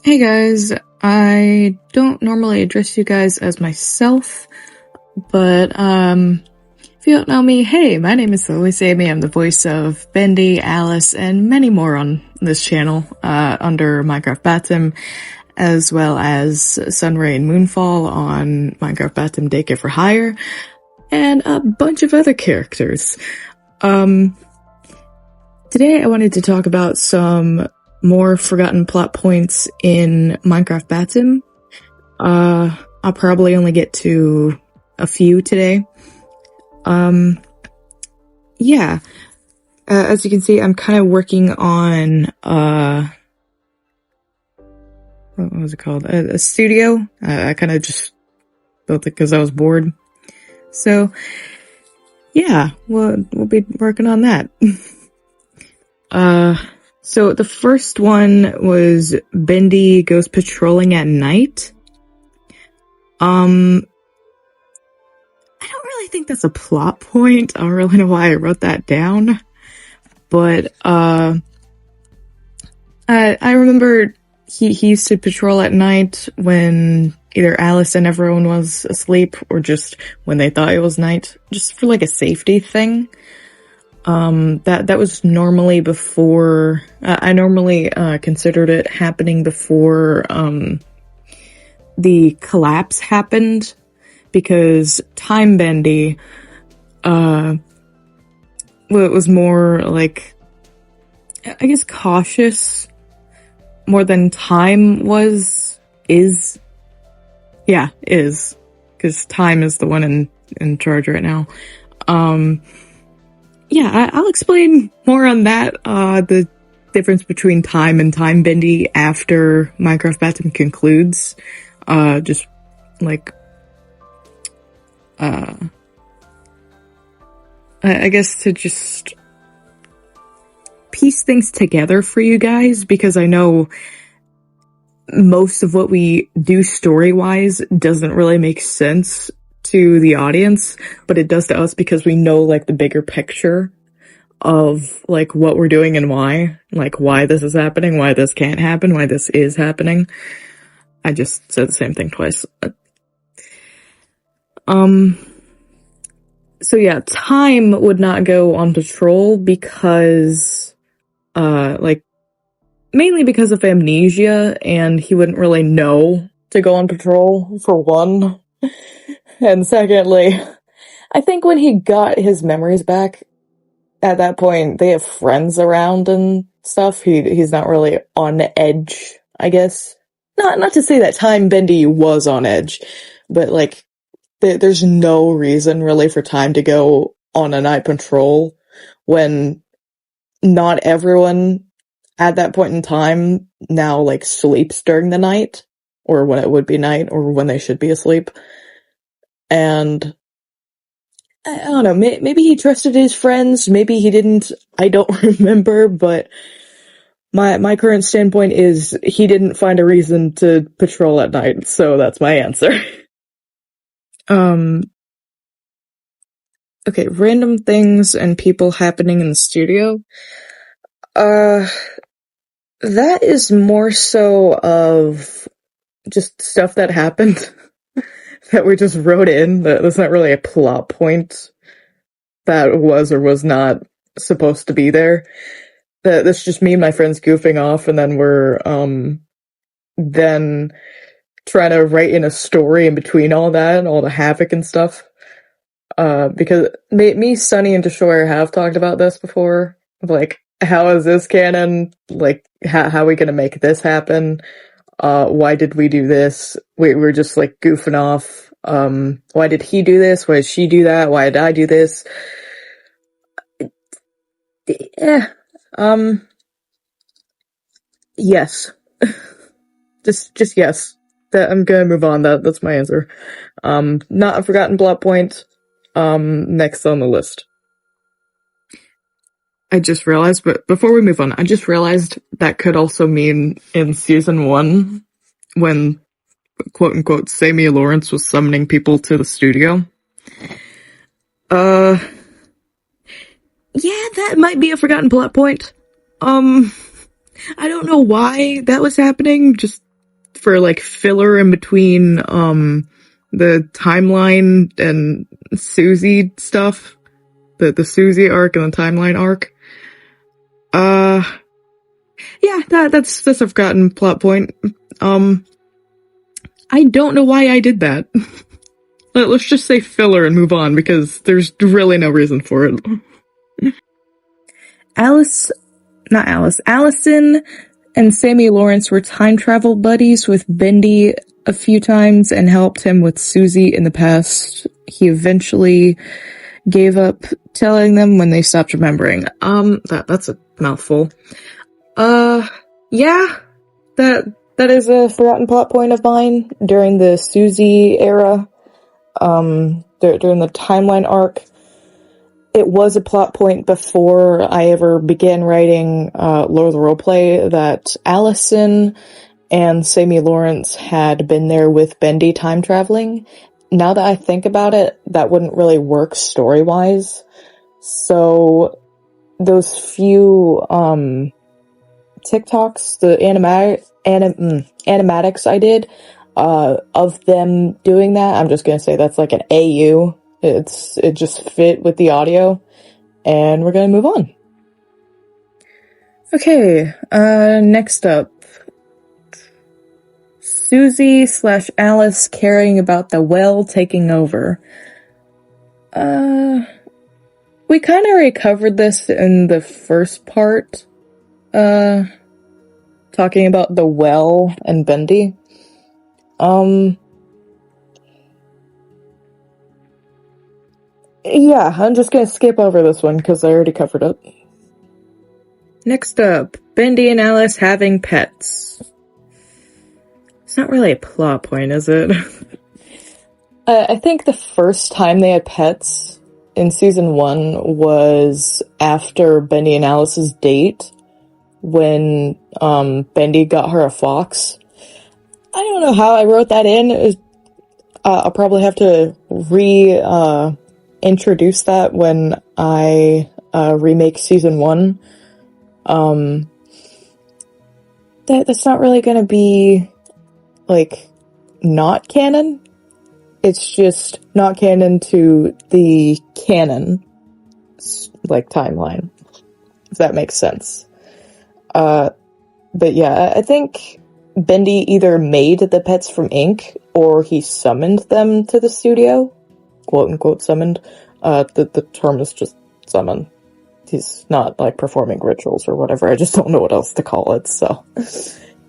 Hey guys, I don't normally address you guys as myself, but if you don't know me, hey, my name is Lily Sammy. I'm the voice of Bendy, Alice, and many more on this channel, under Minecraft Batim, as well as Sunray and Moonfall on Minecraft Batim Decay for Hire, and a bunch of other characters. Today I wanted to talk about some more forgotten plot points in Minecraft Batim. I'll probably only get to a few today. Yeah. As you can see, I'm kind of working on, what was it called? A studio. I kind of just built it because I was bored. So, yeah, we'll be working on that. So the first one was Bendy goes patrolling at night. I don't really think that's a plot point. I don't really know why I wrote that down. But, I remember he used to patrol at night when either Alice and everyone was asleep or just when they thought it was night, just for like a safety thing. That was normally before, I normally, considered it happening before, the collapse happened, because Time Bendy, it was more like, I guess cautious, more than Time is, because Time is the one in charge right now. Yeah, I'll explain more on that, the difference between Time and Time Bendy after Minecraft Batim concludes. Just, like, I guess to just piece things together for you guys, because I know most of what we do story-wise doesn't really make sense to the audience, but it does to us because we know, like, the bigger picture of, like, what we're doing and why. Like, why this is happening, why this can't happen, why this is happening. I just said the same thing twice. So yeah, Time would not go on patrol because, like, mainly because of amnesia, and he wouldn't really know to go on patrol, for one. And secondly, I think when he got his memories back, at that point, they have friends around and stuff. He's not really on edge, I guess. Not to say that Time Bendy was on edge, but, like, there's no reason really for Time to go on a night patrol when not everyone at that point in time now, like, sleeps during the night, or when it would be night, or when they should be asleep. And I don't know, maybe he trusted his friends, maybe he didn't, I don't remember, but my current standpoint is he didn't find a reason to patrol at night, so that's my answer. Okay, random things and people happening in the studio. That is more so of just stuff that happened. That we just wrote in. That's not really a plot point that was or was not supposed to be there. That's just me and my friends goofing off, and then we're, then trying to write in a story in between all that, and all the havoc and stuff. Because me, Sunny, and Deshoyer have talked about this before. Like, how is this canon? Like, how are we gonna make this happen? Why did we do this? We're just, like, goofing off. Why did he do this? Why did she do that? Why did I do this? Yes. just yes. I'm gonna move on. That's my answer. Not a forgotten plot point. Next on the list. I just realized, but before we move on, I just realized that could also mean in season 1, when quote-unquote Sammy Lawrence was summoning people to the studio. Yeah, that might be a forgotten plot point. I don't know why that was happening, just for like filler in between the timeline and Susie stuff. The Susie arc and the timeline arc. Yeah, that's a forgotten plot point. I don't know why I did that. Let's just say filler and move on, because there's really no reason for it. Allison and Sammy Lawrence were time travel buddies with Bendy a few times and helped him with Susie in the past. He eventually gave up telling them when they stopped remembering. That's a mouthful. Yeah, that is a forgotten plot point of mine during the Susie era. During the timeline arc. It was a plot point before I ever began writing Lord of the Roleplay that Allison and Sammy Lawrence had been there with Bendy time traveling. Now that I think about it, that wouldn't really work story-wise. So those few TikToks, the animatics I did of them doing that, I'm just gonna say that's like an AU. It just fit with the audio, and we're gonna move on. Okay, next up. Susie / Alice caring about the well taking over. We kind of already covered this in the first part, talking about the well and Bendy. Yeah, I'm just gonna skip over this one because I already covered it. Next up, Bendy and Alice having pets. It's not really a plot point, is it? I think the first time they had pets in season 1 was after Bendy and Alice's date, when Bendy got her a fox. I don't know how I wrote that in. I'll probably have to introduce that when I remake season 1. That's not really gonna be like not canon. It's just not canon to the canon like timeline, if that makes sense. But yeah, I think Bendy either made the pets from ink or he summoned them to the studio. Quote unquote summoned. The term is just summon. He's not like performing rituals or whatever. I just don't know what else to call it, so.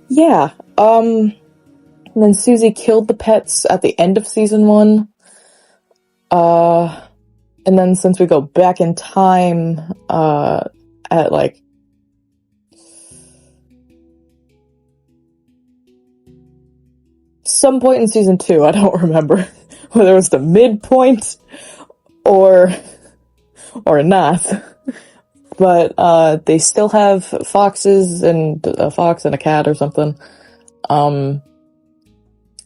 Yeah. And then Susie killed the pets at the end of season 1. And then since we go back in time, at like some point in season 2, I don't remember whether it was the midpoint or not, but they still have foxes and a fox and a cat or something.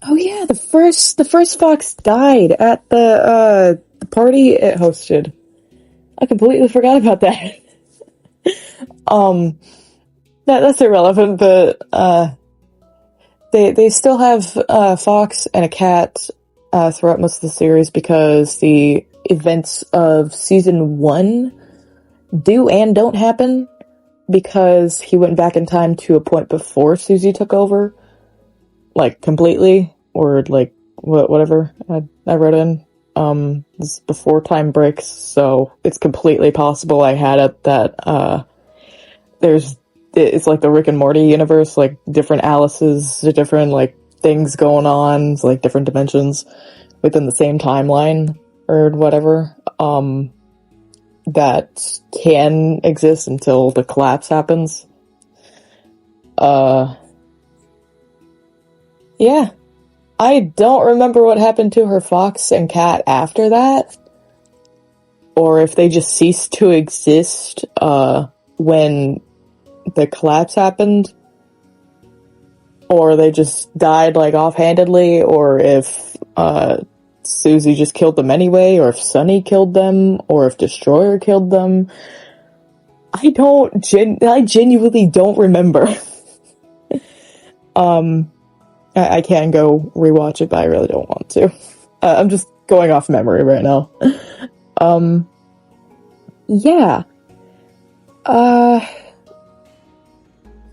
Oh yeah, the first fox died at the party it hosted. I completely forgot about that. That's irrelevant, but they still have a fox and a cat throughout most of the series because the events of season 1 do and don't happen because he went back in time to a point before Susie took over, like completely, or like whatever I wrote in. This is before time breaks, so it's completely possible I had it that it's like the Rick and Morty universe, like different Alice's, different like things going on, like different dimensions within the same timeline or whatever, that can exist until the collapse happens. Yeah. I don't remember what happened to her fox and cat after that, or if they just ceased to exist, when the collapse happened, or they just died like offhandedly, or if Susie just killed them anyway, or if Sunny killed them, or if Destroyer killed them. I genuinely don't remember. I can go rewatch it, but I really don't want to. I'm just going off memory right now. Yeah.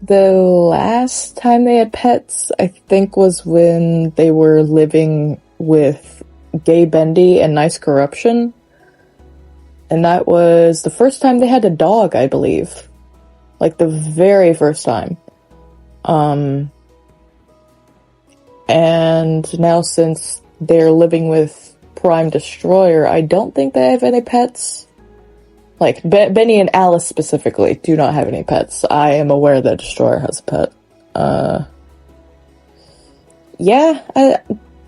The last time they had pets, I think, was when they were living with Gay BENDY and Nice Corruption. And that was the first time they had a dog, I believe. Like, the very first time. And now since they're living with Prime Destroyer, I don't think they have any pets. Like, Benny and Alice specifically do not have any pets. I am aware that Destroyer has a pet. Yeah, I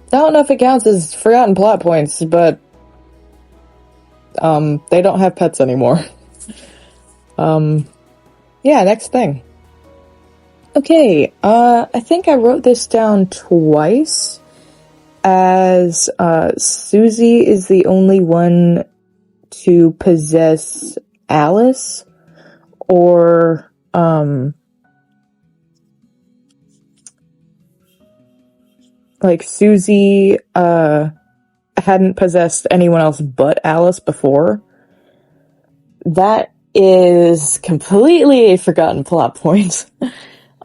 don't know if it counts as forgotten plot points, but they don't have pets anymore. Yeah, next thing. Okay, I think I wrote this down twice, as Susie is the only one to possess Alice, or like Susie hadn't possessed anyone else but Alice before. That is completely a forgotten plot point.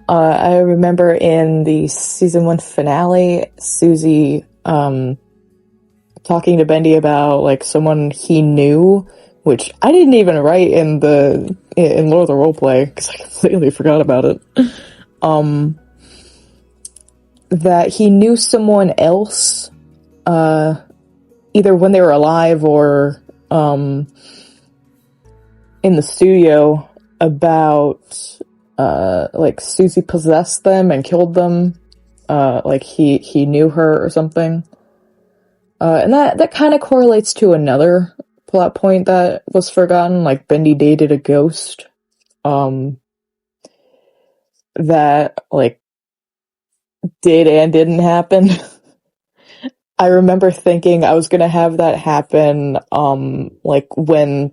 I remember in the season 1 finale, Susie talking to BENDY about, like, someone he knew, which I didn't even write in Lord of the Roleplay, because I completely forgot about it. That he knew someone else, either when they were alive or, in the studio, about, like, Susie possessed them and killed them. Like, he knew her or something. And that kind of correlates to another plot point that was forgotten, like BENDY dated a ghost. That, like, did and didn't happen. I remember thinking I was gonna have that happen, like, when,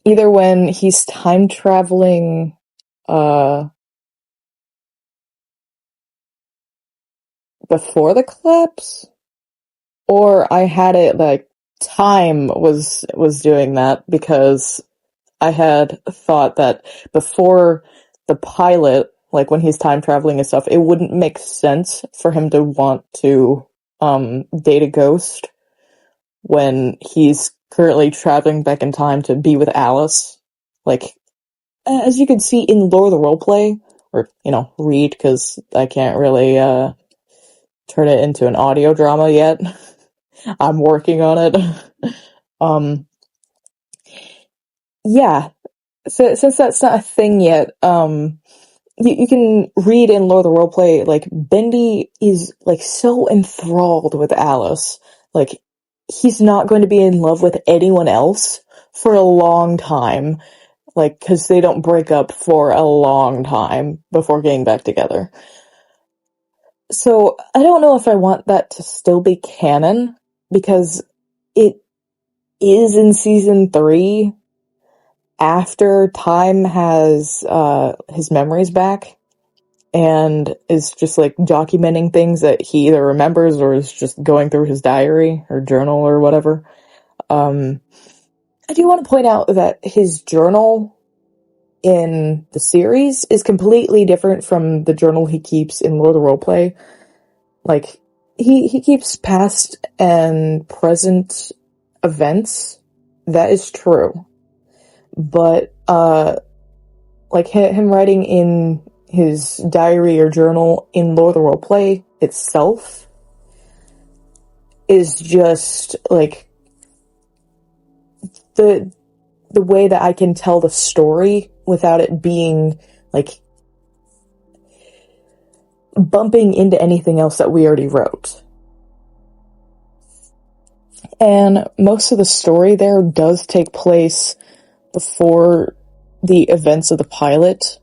either when he's time traveling, before the collapse, or I had it, like, time was doing that, because I had thought that before the pilot, like, when he's time traveling and stuff, it wouldn't make sense for him to want to, date a ghost when he's currently traveling back in time to be with Alice. Like, as you can see in Lord of the Roleplay, or, read, because I can't really, turn it into an audio drama yet. I'm working on it. Yeah. So, since that's not a thing yet, you can read in Lord of the Roleplay, like, BENDY is, like, so enthralled with Alice. Like, he's not going to be in love with anyone else for a long time. Like, cause they don't break up for a long time before getting back together. So, I don't know if I want that to still be canon, because it is in season 3, after Time has, his memories back, and is just, like, documenting things that he either remembers or is just going through his diary, or journal, or whatever. I do want to point out that his journal in the series is completely different from the journal he keeps in Lord of the Roleplay. Like, he keeps past and present events. That is true. But, like, him writing in his diary or journal in Lord of the Roleplay itself is just, like, the way that I can tell the story without it being, like, bumping into anything else that we already wrote. And most of the story there does take place before the events of the pilot,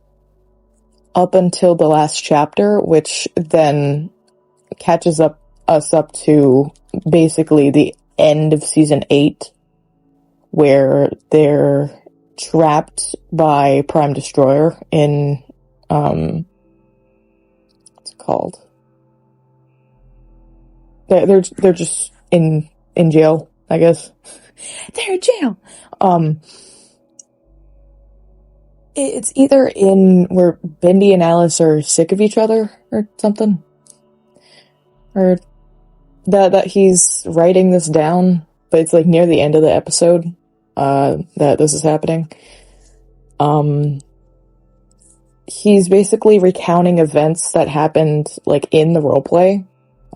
up until the last chapter, which then catches us up to basically the end of season 8, where they're trapped by Prime Destroyer in, what's it called? They're just in jail, I guess. They're in jail! It's either in where Bendy and Alice are sick of each other or something. Or that he's writing this down, but it's like near the end of the episode, that this is happening. He's basically recounting events that happened, like, in the roleplay,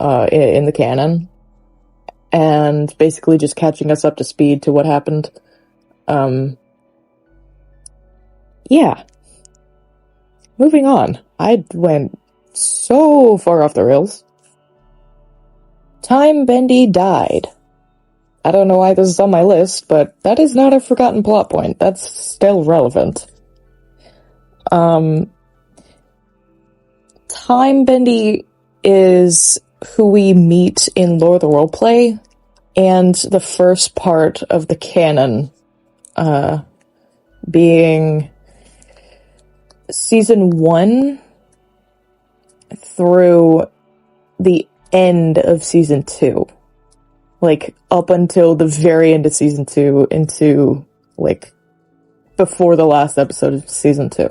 in the canon, and basically just catching us up to speed to what happened. Yeah. Moving on. I went so far off the rails. Time Bendy died. I don't know why this is on my list, but that is not a forgotten plot point. That's still relevant. Time Bendy is who we meet in Lore the Roleplay, and the first part of the canon, being season 1 through the end of season 2. Like, up until the very end of season 2 into, like, before the last episode of season 2.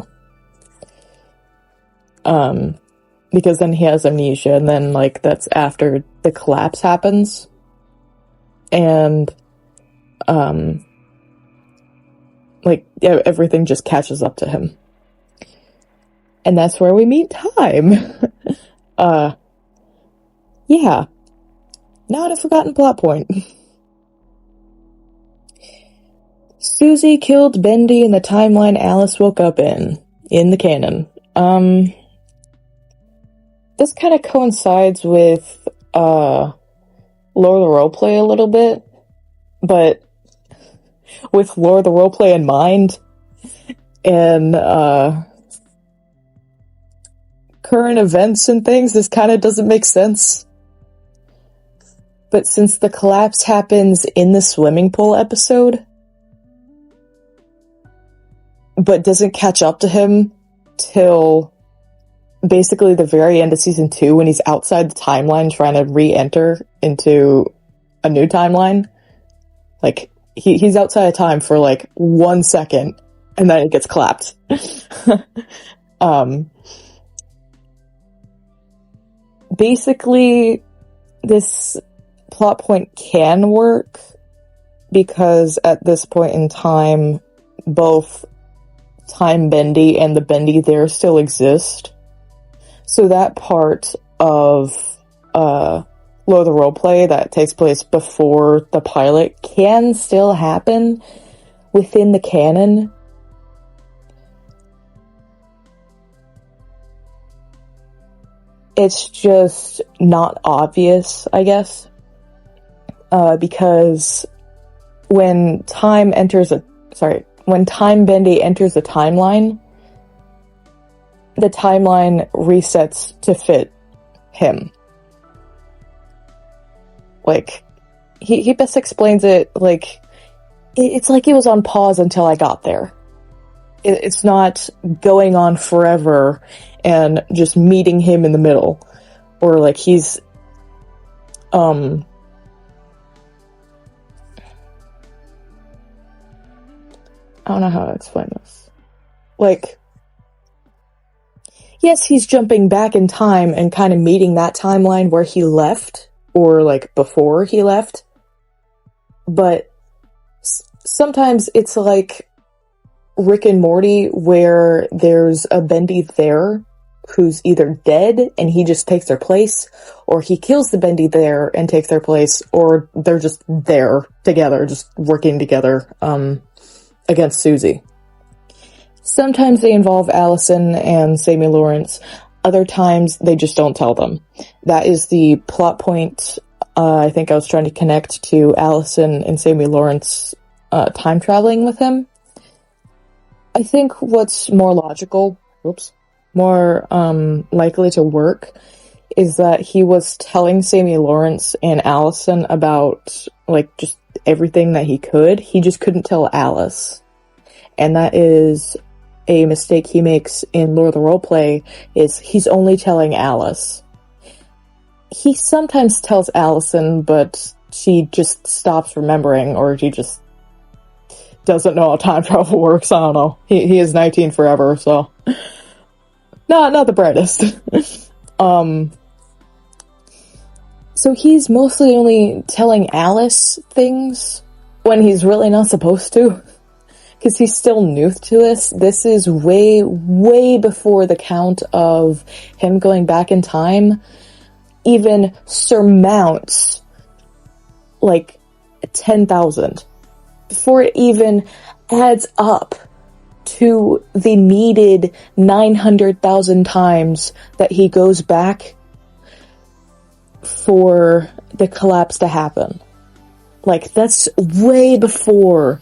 Because then he has amnesia, and then, like, that's after the collapse happens. And, like, everything just catches up to him. And that's where we meet Time. Yeah. Not a forgotten plot point. Susie killed Bendy in the timeline Alice woke up in the canon. This kind of coincides with, Lore the Roleplay a little bit, but with Lore the Roleplay in mind, and, current events and things, this kind of doesn't make sense. But since the collapse happens in the swimming pool episode, but doesn't catch up to him till basically the very end of season 2 when he's outside the timeline trying to re-enter into a new timeline. Like, he's outside of time for like 1 second, and then it gets clapped. Basically, this plot point can work because at this point in time, both Time Bendy and the Bendy there still exist. So that part of Lore the Roleplay that takes place before the pilot can still happen within the canon. It's just not obvious, I guess. Because when Time Bendy enters the timeline, the timeline resets to fit him. Like, he best explains it like, it's like he was on pause until I got there. It's not going on forever and just meeting him in the middle. Or like he's, I don't know how to explain this. Like, yes, he's jumping back in time and kind of meeting that timeline where he left, or like before he left. But sometimes it's like Rick and Morty, where there's a Bendy there who's either dead and he just takes their place, or he kills the Bendy there and takes their place, or they're just there together, just working together, against Susie. Sometimes they involve Allison and Sammy Lawrence. Other times they just don't tell them. That is the plot point I think I was trying to connect to Allison and Sammy Lawrence time traveling with him. I think what's more logical, more likely to work is that he was telling Sammy Lawrence and Allison about, like, just everything that he could. He just couldn't tell Alice. and that is a mistake he makes in Lord of the Roleplay, is he's only telling Alice. He sometimes tells Allison, but she just stops remembering, or she just doesn't know how time travel works. I don't know. He is 19 forever, so not the brightest. So he's mostly only telling Alice things when he's really not supposed to, because he's still new to this. This is way, way before the count of him going back in time even surmounts, like, 10,000. Before it even adds up to the needed 900,000 times that he goes back for the collapse to happen. Like, that's way before.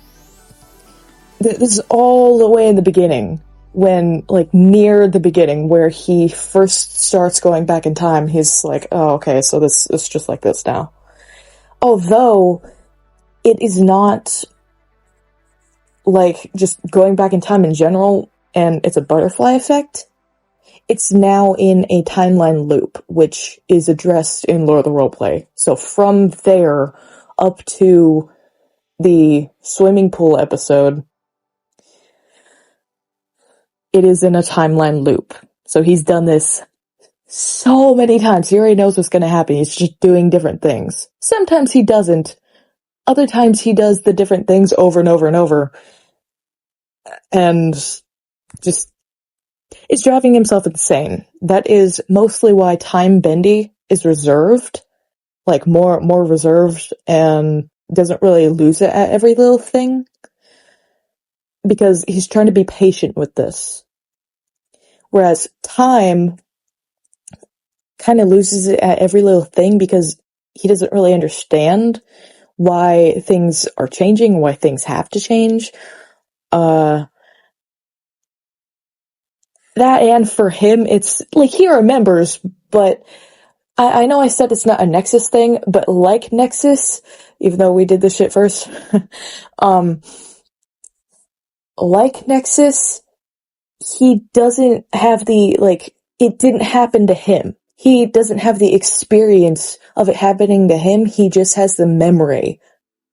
This is all the way in the beginning, when, like, near the beginning, where he first starts going back in time. He's like, oh, okay, so this is just like this now. Although, it is not, like, just going back in time in general, and it's a butterfly effect. It's now in a timeline loop, which is addressed in Lord of the Roleplay. So from there up to the swimming pool episode, it is in a timeline loop. So he's done this so many times. He already knows what's going to happen. He's just doing different things. Sometimes he doesn't. Other times he does the different things over and over and over. And just, it's driving himself insane. That is mostly why time bendy is reserved. Like, more reserved, and doesn't really lose it at every little thing. Because he's trying to be patient with this. Whereas time kind of loses it at every little thing because he doesn't really understand why things are changing, why things have to change. That, and for him, it's like he remembers, but I know I said it's not a Nexus thing, but like Nexus, even though we did this shit first, like Nexus, he doesn't have the, like, it didn't happen to him. He doesn't have the experience of it happening to him. He just has the memory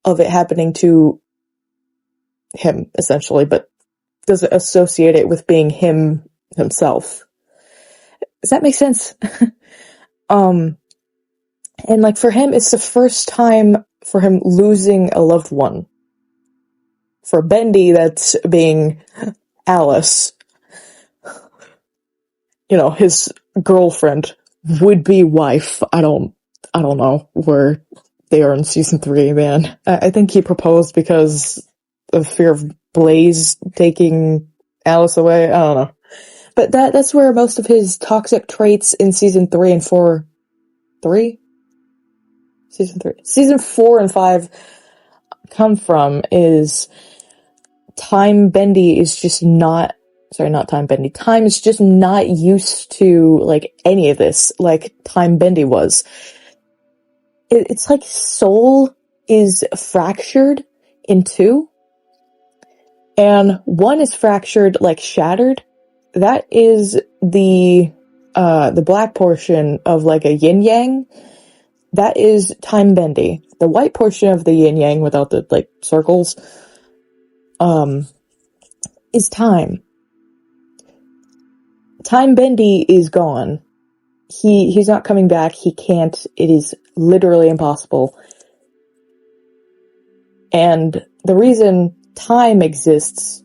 of it happening to him, essentially, but doesn't associate it with being himself. Does that make sense? And like for him, it's the first time for him losing a loved one. For Bendy, that's being Alice. You know, his girlfriend, would-be wife. I don't know where they are in season 3, man. I think he proposed because of fear of Blaze taking Alice away. I don't know. But that's where most of his toxic traits in season 3 and 4... 3? Season 3. Season 4 and 5 come from, is time bendy is just not... Sorry, not time bendy. Time is just not used to, like, any of this, like time bendy was. It's like soul is fractured in two, and one is fractured, like shattered. That is the black portion of like a yin yang. That is time bendy. The white portion of the yin yang without the like circles, is time. Time bendy is gone. He's not coming back. He can't. It is literally impossible. And the reason time exists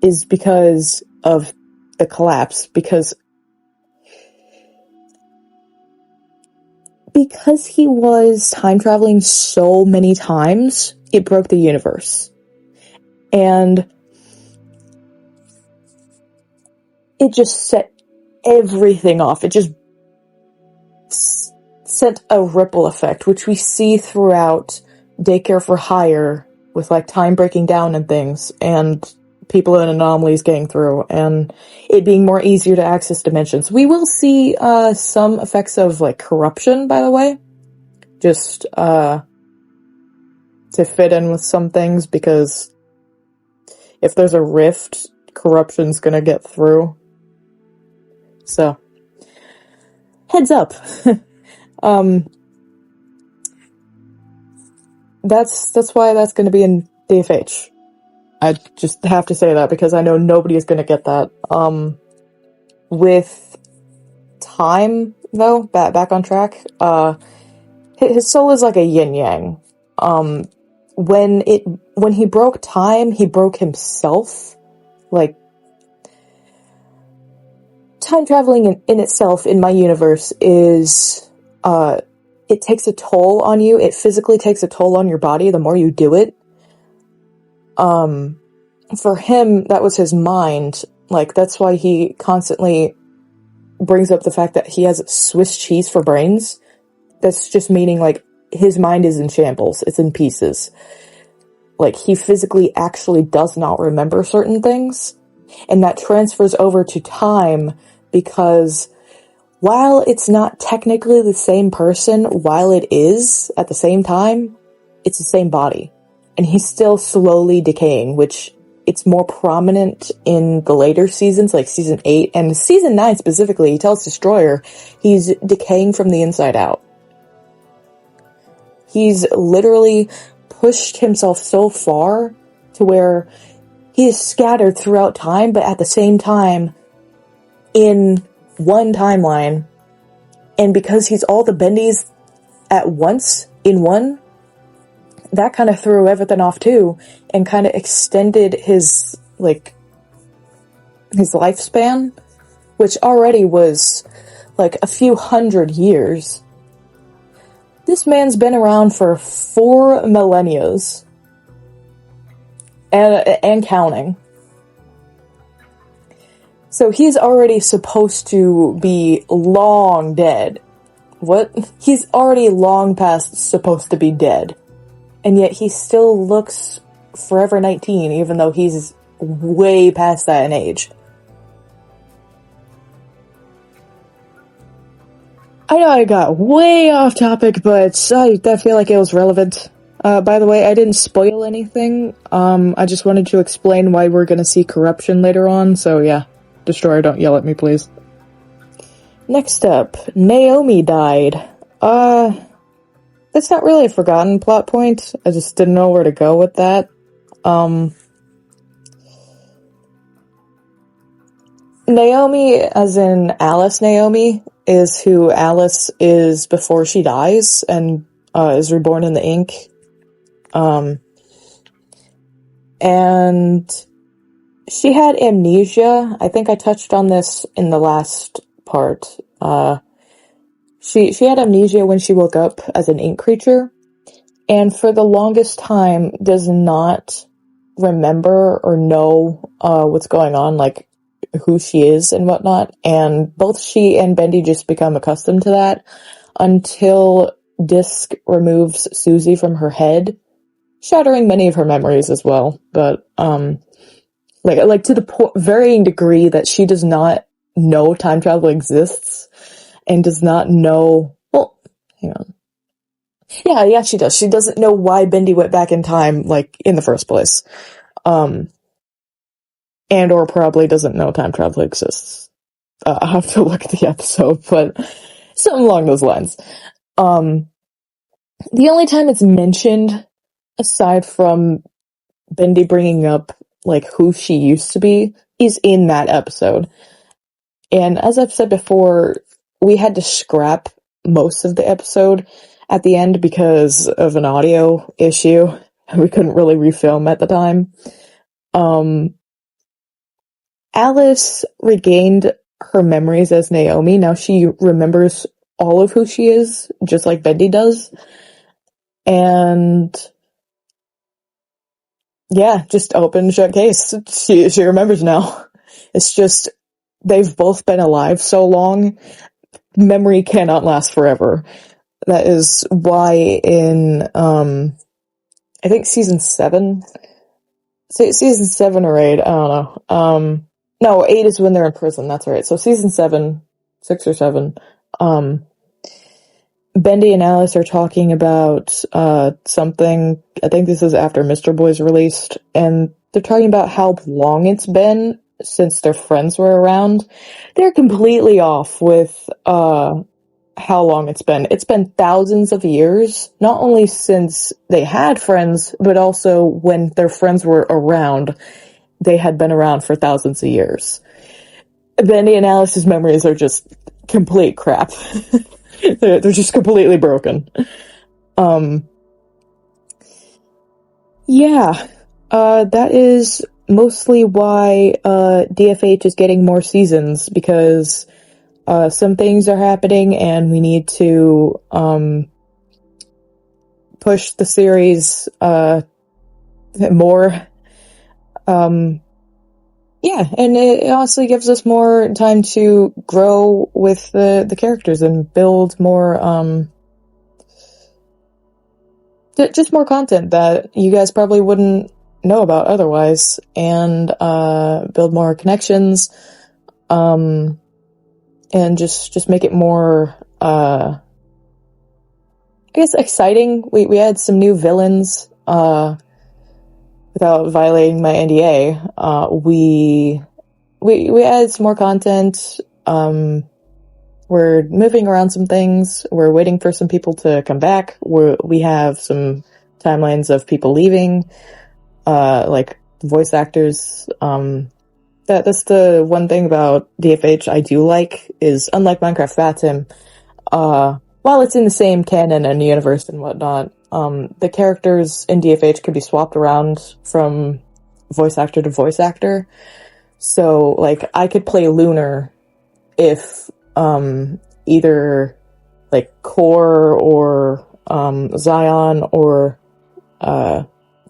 is because of the collapse. Because he was time traveling so many times, it broke the universe. And it just set everything off. It just sent a ripple effect, which we see throughout Daycare for Hire, with like time breaking down and things, and people in anomalies getting through, and it being more easier to access dimensions. We will see some effects of like corruption, by the way, just to fit in with some things, because if there's a rift, corruption's gonna get through. So, heads up. That's why that's gonna be in DFH. I just have to say that because I know nobody is gonna get that. With time, though, back on track, his soul is like a yin-yang. When he broke time, he broke himself. Like, time traveling in itself, in my universe, is, it takes a toll on you. It physically takes a toll on your body the more you do it. For him, that was his mind. Like, that's why he constantly brings up the fact that he has Swiss cheese for brains. That's just meaning, like, his mind is in shambles. It's in pieces. Like, he physically actually does not remember certain things. And that transfers over to time because while it's not technically the same person, while it is at the same time, it's the same body. And he's still slowly decaying, which it's more prominent in the later seasons, like season 8. And season 9 specifically, he tells Destroyer he's decaying from the inside out. He's literally pushed himself so far to where he is scattered throughout time, but at the same time, in one timeline. And because he's all the Bendys at once, in one, that kind of threw everything off too, and kind of extended his lifespan, which already was, like, a few hundred years. This man's been around for 4 millennia. And counting. So he's already supposed to be long dead. What? He's already long past supposed to be dead. And yet he still looks forever 19, even though he's way past that in age. I know I got way off topic, but I feel like it was relevant. By the way, I didn't spoil anything. I just wanted to explain why we're gonna see corruption later on, so yeah. Destroyer, don't yell at me, please. Next up, Naomi died. That's not really a forgotten plot point. I just didn't know where to go with that. Naomi, as in Alice Naomi, is who Alice is before she dies and is reborn in the ink. And she had amnesia. I think I touched on this in the last part. She had amnesia when she woke up as an ink creature, and for the longest time does not remember or know what's going on, like who she is and whatnot. And both she and Bendy just become accustomed to that until Disc removes Susie from her head, shattering many of her memories as well. But like to the varying degree that she does not know time travel exists and does not know. Well, hang on. Yeah, she does. She doesn't know why Bendy went back in time, like, in the first place. And or probably doesn't know time travel exists. I'll have to look at the episode, but something along those lines. The only time it's mentioned, aside from Bendy bringing up, like, who she used to be, is in that episode. And as I've said before, we had to scrap most of the episode at the end because of an audio issue. We couldn't really refilm at the time. Alice regained her memories as Naomi. Now she remembers all of who she is, just like Bendy does. And yeah, just open shut case. She remembers now. It's just, they've both been alive so long, memory cannot last forever. That is why in, I think season 7 or 8, I don't know. No, 8 is when they're in prison, that's right. So season 7, 6 or 7, Bendy and Alice are talking about, something, I think this is after Mr. Boy's released, and they're talking about how long it's been since their friends were around. They're completely off with, how long it's been. It's been thousands of years, not only since they had friends, but also when their friends were around. They had been around for thousands of years. Bendy and Alice's memories are just complete crap. They're just completely broken. Yeah. That is mostly why, DFH is getting more seasons, because some things are happening and we need to push the series more. Yeah, and it also gives us more time to grow with the characters and build more just more content that you guys probably wouldn't know about otherwise, and build more connections, and just make it more, I guess, exciting. We had some new villains, without violating my NDA. We added some more content. We're moving around some things. We're waiting for some people to come back. We have some timelines of people leaving, like voice actors. That's the one thing about DFH I do like, is unlike Minecraft Batim, while it's in the same canon and universe and whatnot, the characters in DFH could be swapped around from voice actor to voice actor. So, like, I could play Lunar if, either, like, Core or, Zion or,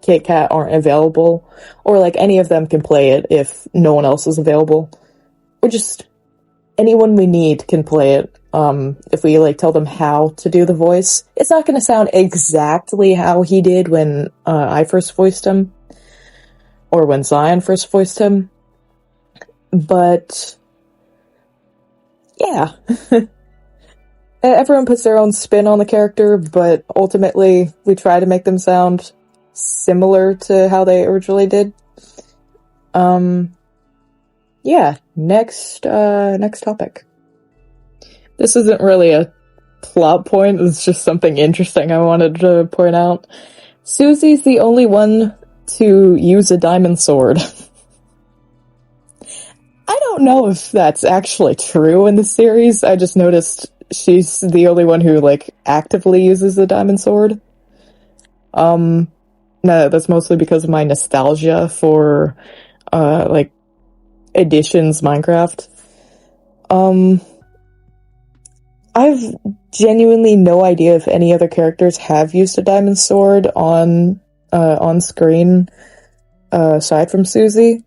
Kit Kat aren't available, or like any of them can play it if no one else is available, or just anyone we need can play it. If we like tell them how to do the voice, it's not going to sound exactly how he did when I first voiced him, or when Zion first voiced him, but yeah. Everyone puts their own spin on the character, but ultimately we try to make them sound similar to how they originally did. Yeah, next topic. This isn't really a plot point, it's just something interesting I wanted to point out. Susie's the only one to use a diamond sword. I don't know if that's actually true in the series. I just noticed she's the only one who, like, actively uses the diamond sword. No, that's mostly because of my nostalgia for, like, Editions Minecraft. I've genuinely no idea if any other characters have used a diamond sword on screen, aside from Susie.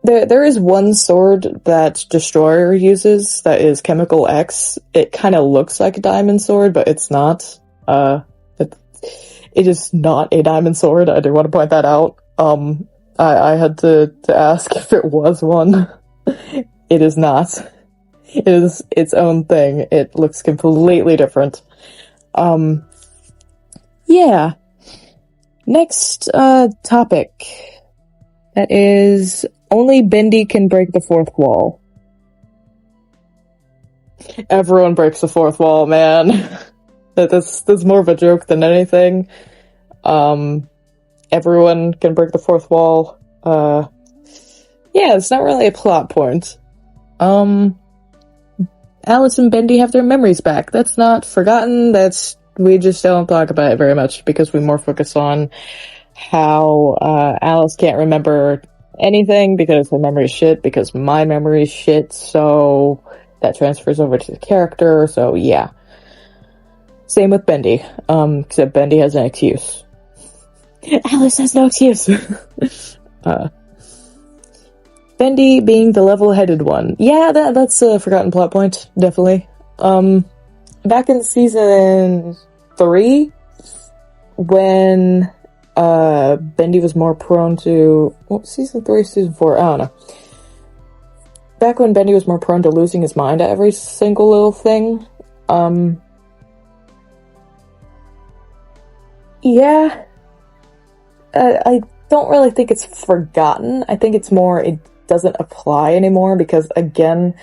There is one sword that Destroyer uses that is Chemical X. It kind of looks like a diamond sword, but it's not. It is not a diamond sword. I do want to point that out. I had to ask if it was one. It is not. It is its own thing. It looks completely different. Yeah. Next, topic. That is, only Bendy can break the fourth wall. Everyone breaks the fourth wall, man. That's more of a joke than anything. Everyone can break the fourth wall. Yeah, it's not really a plot point. Alice and Bendy have their memories back. That's not forgotten. We just don't talk about it very much because we more focus on how, Alice can't remember anything because her memory is shit, because my memory is shit, so that transfers over to the character, so yeah. Same with Bendy, except Bendy has an excuse. Alice has no excuse! Bendy being the level-headed one. Yeah, that's a forgotten plot point, definitely. Back in season 3, when Bendy was more prone to... Well, season 3, season 4, I don't know. Back when Bendy was more prone to losing his mind at every single little thing, Yeah, I don't really think it's forgotten. I think it's more it doesn't apply anymore because, again,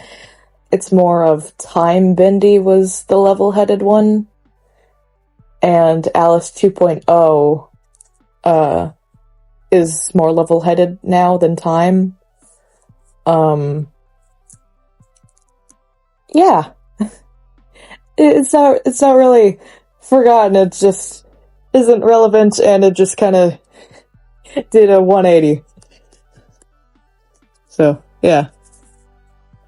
it's more of time Bendy was the level-headed one, and Alice 2.0 is more level-headed now than time. Yeah. It's not really forgotten, it just isn't relevant, and it just kind of did a 180. So, yeah.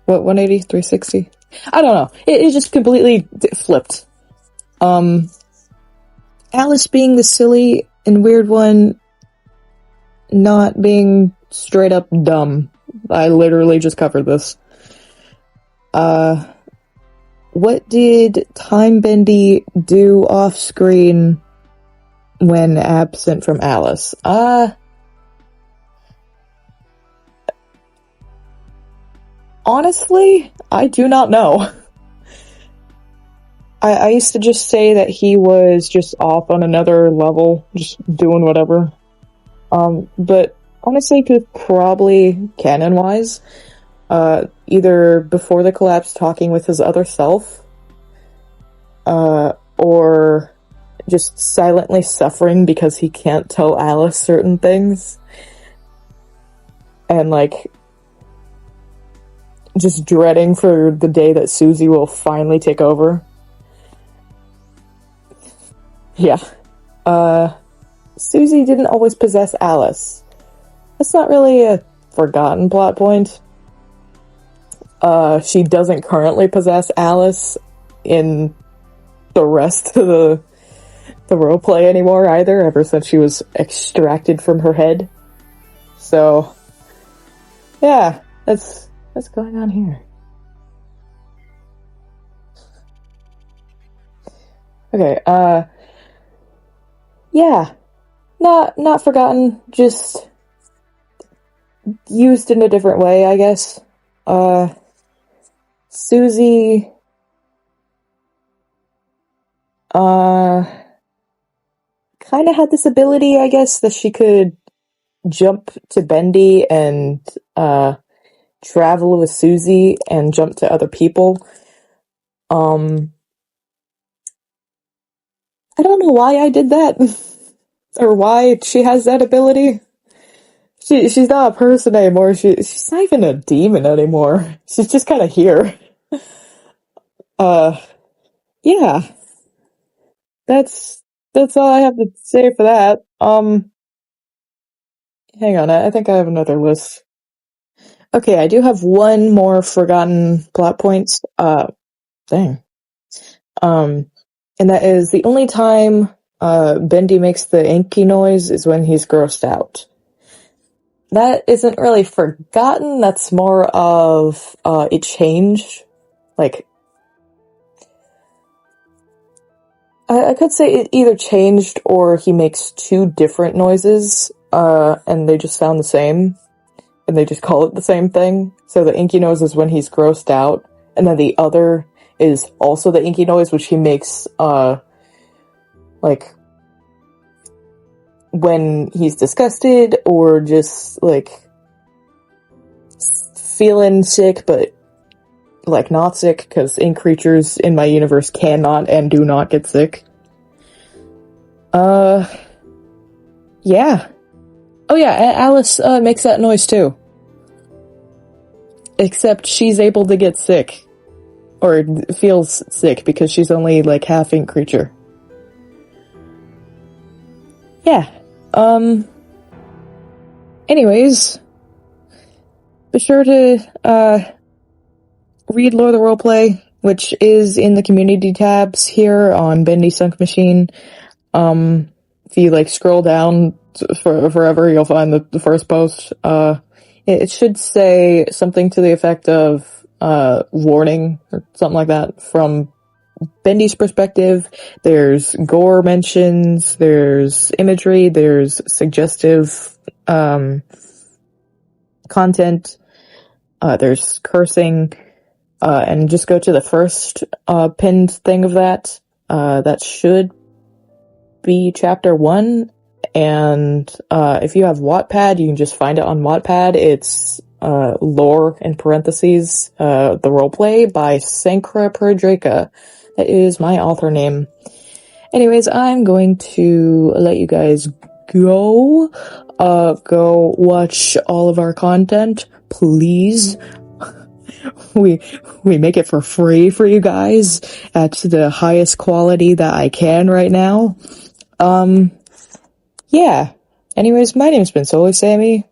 What, 180? 360? I don't know. It just completely flipped. Alice being the silly and weird one, not being straight up dumb. I literally just covered this. What did Time Bendy do off screen when absent from Alice? Honestly, I do not know. I used to just say that he was just off on another level, just doing whatever. But honestly, could probably, canon-wise, either before the collapse talking with his other self, or just silently suffering because he can't tell Alice certain things. And, like, just dreading for the day that Susie will finally take over. Yeah. Susie didn't always possess Alice. That's not really a forgotten plot point. She doesn't currently possess Alice in the rest of the roleplay anymore either, ever since she was extracted from her head. So, yeah, that's what's going on here. Okay, yeah, not forgotten, just used in a different way, I guess. Susie, kind of had this ability, I guess, that she could jump to Bendy and, travel with Susie and jump to other people. I don't know why I did that, or why she has that ability. She's not a person anymore, she's not even a demon anymore. She's just kind of here. Yeah. That's all I have to say for that. Hang on, I think I have another list. Okay, I do have one more forgotten plot points. Dang. And that is the only time, Bendy makes the inky noise is when he's grossed out. That isn't really forgotten, that's more of, it changed. Like, I could say it either changed or he makes two different noises, and they just sound the same, and they just call it the same thing. So the inky noise is when he's grossed out, and then the other is also the inky noise, which he makes, like, when he's disgusted, or just, like, feeling sick, but, like, not sick, because ink creatures in my universe cannot and do not get sick. Yeah. Oh yeah, Alice, makes that noise too. Except she's able to get sick. Or feels sick, because she's only, like, half ink creature. Yeah. Anyways, be sure to, read Lore of the Roleplay, which is in the community tabs here on Bendy Sunk Machine. If you, like, scroll down forever, you'll find the first post. It should say something to the effect of, warning, or something like that, from Bendy's perspective. There's gore mentions, there's imagery, there's suggestive, content, there's cursing, and just go to the first, pinned thing of that. That should be chapter 1, and if you have Wattpad, you can just find it on Wattpad. It's lore in parentheses, the roleplay by Sankra Perdraka. That is my author name. Anyways, I'm going to let you guys go. Go watch all of our content, please. We make it for free for you guys at the highest quality that I can right now. Yeah. Anyways, my name's been Solely Sammy.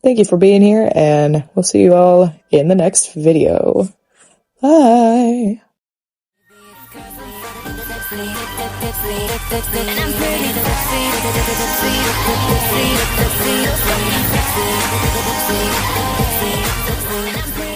Thank you for being here, and we'll see you all in the next video. Bye! And I'm pretty